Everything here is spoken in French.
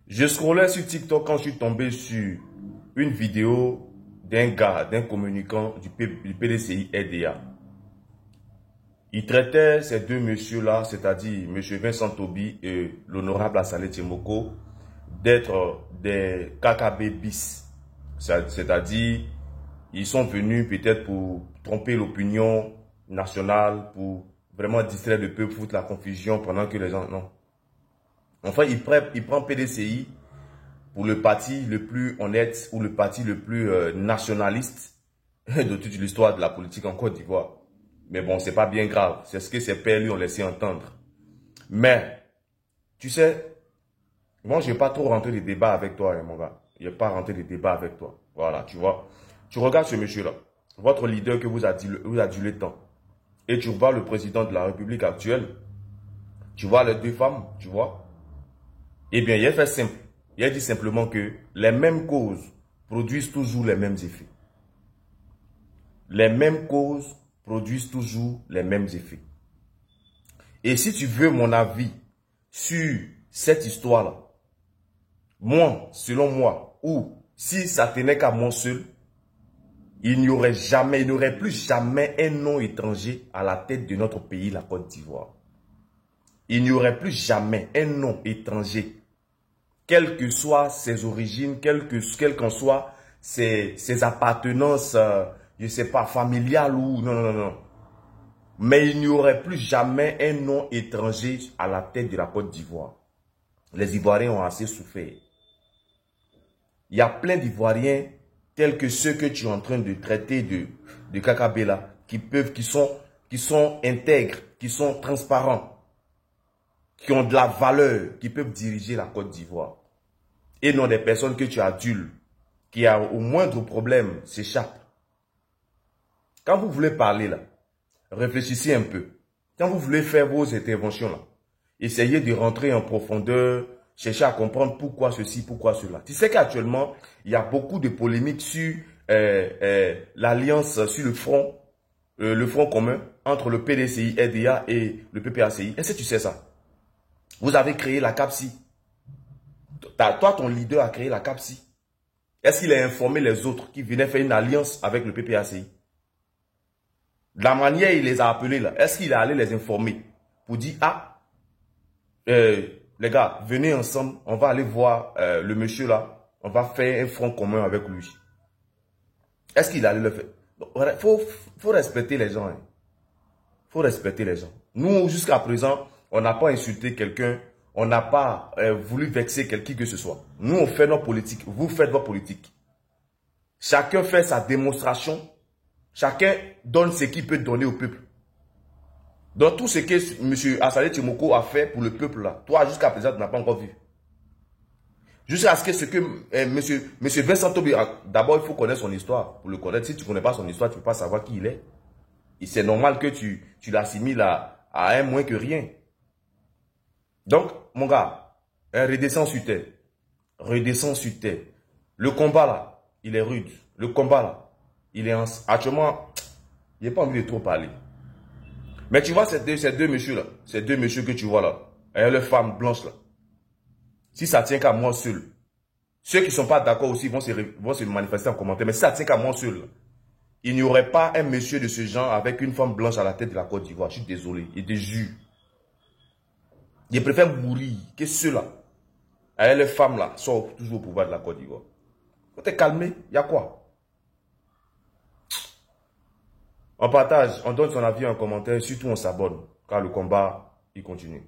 Je scrollais sur TikTok quand je suis tombé sur une vidéo d'un gars, d'un communicant du PDCI RDA. Il traitait ces deux messieurs-là, c'est-à-dire M. Vincent Tobi et l'honorable Assalé Tchemoko, d'être des KKB bis. C'est-à-dire, ils sont venus peut-être pour tromper l'opinion nationale, pour vraiment distraire le peuple, foutre la confusion pendant que les gens... Non. Enfin, il prend PDCI pour le parti le plus honnête ou le parti le plus nationaliste de toute l'histoire de la politique en Côte d'Ivoire. Mais bon, c'est pas bien grave. C'est ce que ses pères lui ont laissé entendre. Mais, tu sais, moi, je vais pas trop rentrer des débats avec toi, mon gars. Je vais pas rentrer des débats avec toi. Voilà, tu vois. Tu regardes ce monsieur-là, votre leader que vous adulez tant. Et tu vois le président de la République actuelle. Tu vois les deux femmes, tu vois. Eh bien, il a fait simple. Il a dit simplement que les mêmes causes produisent toujours les mêmes effets. Les mêmes causes produisent toujours les mêmes effets. Et si tu veux mon avis sur cette histoire-là, moi, selon moi, ou si ça tenait qu'à moi seul, il n'y aurait plus jamais un nom étranger à la tête de notre pays, la Côte d'Ivoire. Il n'y aurait plus jamais un nom étranger, quelles que soient ses origines, quelles qu'en soient ses appartenances, je ne sais pas, familiales ou... Non. Mais il n'y aurait plus jamais un nom étranger à la tête de la Côte d'Ivoire. Les Ivoiriens ont assez souffert. Il y a plein d'Ivoiriens tels que ceux que tu es en train de traiter de KKB là, qui sont intègres, qui sont transparents, qui ont de la valeur, qui peuvent diriger la Côte d'Ivoire. Et non des personnes que tu adules, qui au moindre problème s'échappent. Quand vous voulez parler là, réfléchissez un peu. Quand vous voulez faire vos interventions là, essayez de rentrer en profondeur, chercher à comprendre pourquoi ceci, pourquoi cela. Tu sais qu'actuellement, il y a beaucoup de polémiques sur l'alliance, sur le front commun entre le PDCI, RDA et le PPACI. Est-ce que tu sais ça? Vous avez créé la CAPSI. Toi, ton leader a créé la CAPSI. Est-ce qu'il a informé les autres qui venaient faire une alliance avec le PPACI? De la manière il les a appelés là, est-ce qu'il est allé les informer pour dire, ah, les gars, venez ensemble, on va aller voir le monsieur là, on va faire un front commun avec lui. Est-ce qu'il allait le faire? Faut respecter les gens. Hein. Faut respecter les gens. Nous, jusqu'à présent, on n'a pas insulté quelqu'un, on n'a pas voulu vexer quelqu'un que ce soit. Nous, on fait notre politique, vous faites votre politique. Chacun fait sa démonstration, chacun donne ce qu'il peut donner au peuple. Dans tout ce que M. Assalé Tchemoko a fait pour le peuple là, toi jusqu'à présent tu n'as pas encore vu. Jusqu'à ce que M. Vincent Tobi, d'abord il faut connaître son histoire pour le connaître. Si tu ne connais pas son histoire, tu ne peux pas savoir qui il est. Et c'est normal que tu l'assimiles à un moins que rien. Donc, mon gars, redescends sur terre. Redescends sur terre. Le combat là, il est rude. Le combat là, il est actuellement, il n'y a pas envie de trop parler. Mais tu vois ces deux messieurs là, ces deux messieurs que tu vois là, et leur femme blanche là. Si ça tient qu'à moi seul, ceux qui ne sont pas d'accord aussi vont se manifester en commentaire, mais si ça tient qu'à moi seul, là, il n'y aurait pas un monsieur de ce genre avec une femme blanche à la tête de la Côte d'Ivoire. Je suis désolé, et des jus. Je préfère mourir que ceux-là, et les femmes là, sont toujours au pouvoir de la Côte d'Ivoire. Faut te calmer, il y a quoi? On partage, on donne son avis en commentaire, surtout on s'abonne, car le combat, il continue.